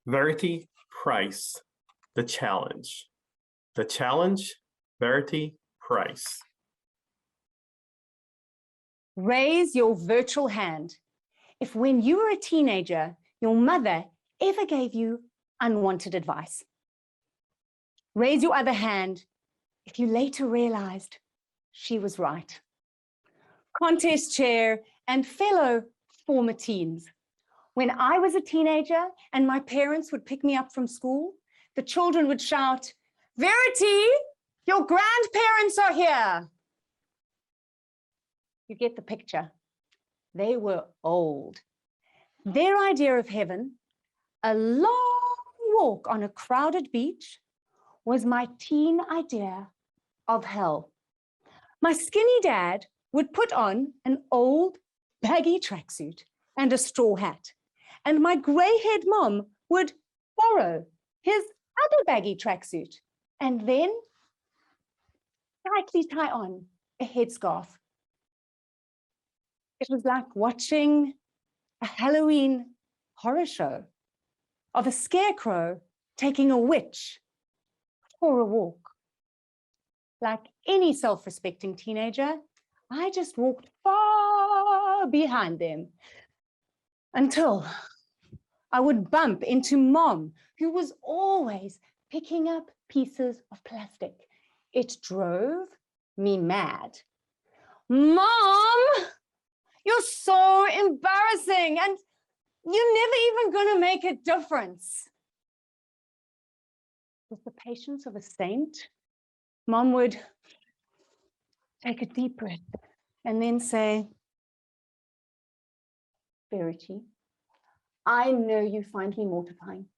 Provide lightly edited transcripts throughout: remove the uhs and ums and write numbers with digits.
Verity, Price, the challenge. The challenge, Verity, Price. Raise your virtual hand if when you were a teenager, your mother ever gave you unwanted advice. Raise your other hand if you later realized she was right. Contest chair and fellow former teens. When I was a teenager and my parents would pick me up from school, the children would shout, "Verity, your grandparents are here." You get the picture. They were old. Their idea of heaven, a long walk on a crowded beach, was my teen idea of hell. My skinny dad would put on an old baggy tracksuit and a straw hat, and my gray-haired mom would borrow his other baggy tracksuit and then tightly tie on a headscarf. It was like watching a Halloween horror show of a scarecrow taking a witch for a walk. Like any self-respecting teenager, I just walked far behind them until I would bump into Mom, who was always picking up pieces of plastic. It drove me mad. "Mom, you're so embarrassing, and you're never even going to make a difference." With the patience of a saint, Mom would take a deep breath and then say, "Verity, I know you find me mortifying,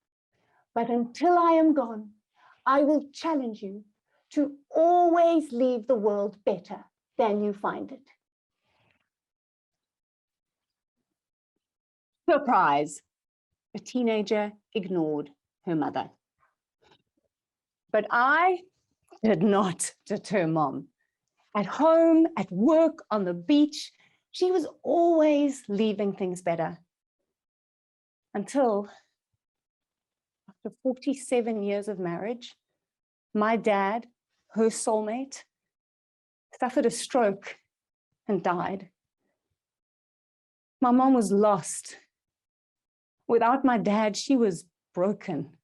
but until I am gone, I will challenge you to always leave the world better than you find it." Surprise! A teenager ignored her mother. But I did not deter Mom. At home, at work, on the beach, she was always leaving things better. Until, after 47 years of marriage, my dad, her soulmate, suffered a stroke and died. My mom was lost. Without my dad, she was broken.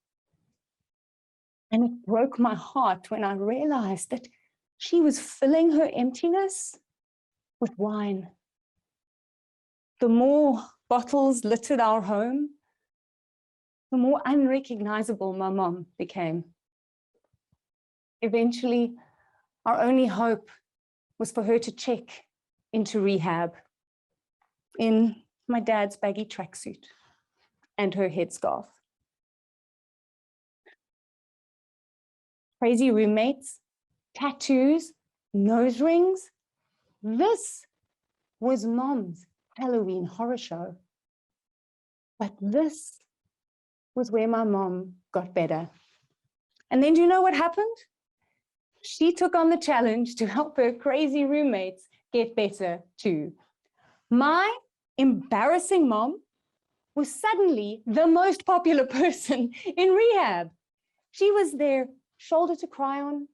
And it broke my heart when I realized that she was filling her emptiness with wine. The more bottles littered our home, the more unrecognizable my mom became. Eventually, our only hope was for her to check into rehab in my dad's baggy tracksuit and her headscarf. Crazy roommates, tattoos, nose rings. This was Mom's Halloween horror show. But this was where my mom got better. And then do you know what happened? She took on the challenge to help her crazy roommates get better too. My embarrassing mom was suddenly the most popular person in rehab. She was their shoulder to cry on,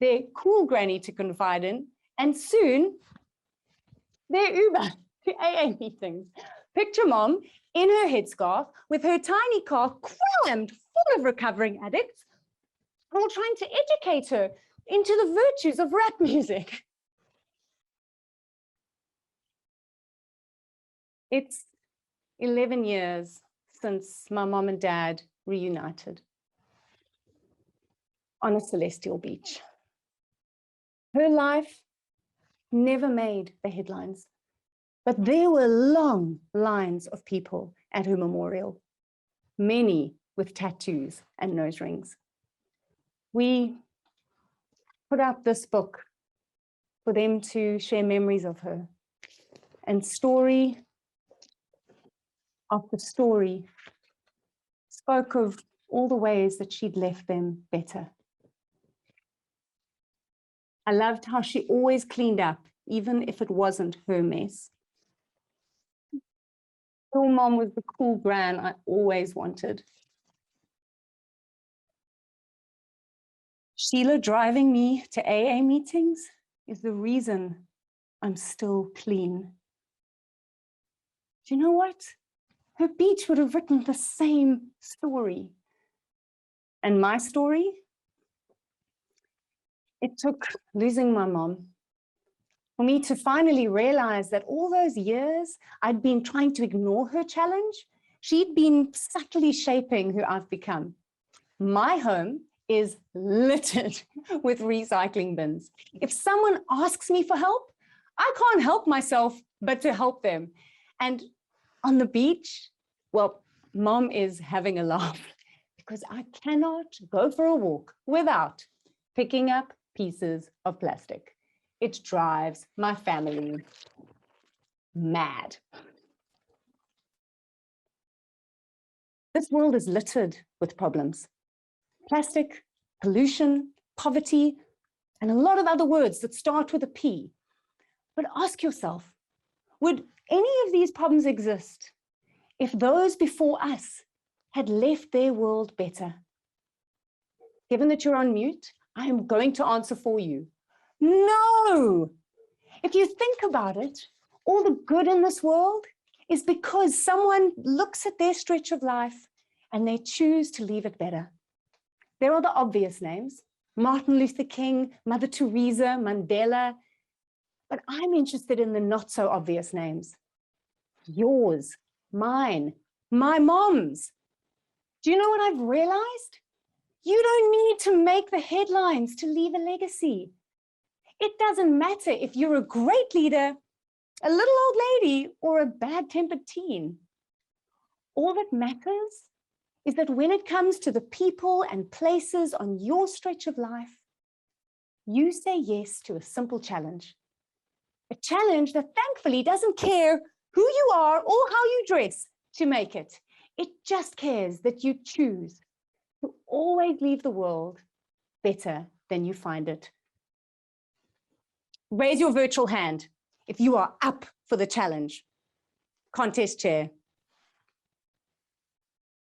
their cool granny to confide in, and soon their Uber to AA meetings. Picture Mom in her headscarf with her tiny car crammed full of recovering addicts, all trying to educate her into the virtues of rap music. It's 11 years since my mom and dad reunited on a celestial beach. Her life never made the headlines, but there were long lines of people at her memorial, many with tattoos and nose rings. We put out this book for them to share memories of her, and story after story spoke of all the ways that she'd left them better. I loved how she always cleaned up, even if it wasn't her mess. Your mom was the cool gran I always wanted. Sheila driving me to AA meetings is the reason I'm still clean. Do you know what? Her beach would have written the same story. And my story? It took losing my mom for me to finally realize that all those years I'd been trying to ignore her challenge, she'd been subtly shaping who I've become. My home is littered with recycling bins. If someone asks me for help, I can't help myself but to help them. And on the beach, well, Mom is having a laugh because I cannot go for a walk without picking up pieces of plastic. It drives my family mad. This world is littered with problems. Plastic, pollution, poverty, and a lot of other words that start with a P. But ask yourself, would any of these problems exist if those before us had left their world better? Given that you're on mute, I am going to answer for you. No! If you think about it, all the good in this world is because someone looks at their stretch of life and they choose to leave it better. There are the obvious names, Martin Luther King, Mother Teresa, Mandela, but I'm interested in the not so obvious names. Yours, mine, my mom's. Do you know what I've realized? You don't need to make the headlines to leave a legacy. It doesn't matter if you're a great leader, a little old lady, or a bad-tempered teen. All that matters is that when it comes to the people and places on your stretch of life, you say yes to a simple challenge. A challenge that thankfully doesn't care who you are or how you dress to make it. It just cares that you choose to always leave the world better than you find it. Raise your virtual hand if you are up for the challenge. Contest chair.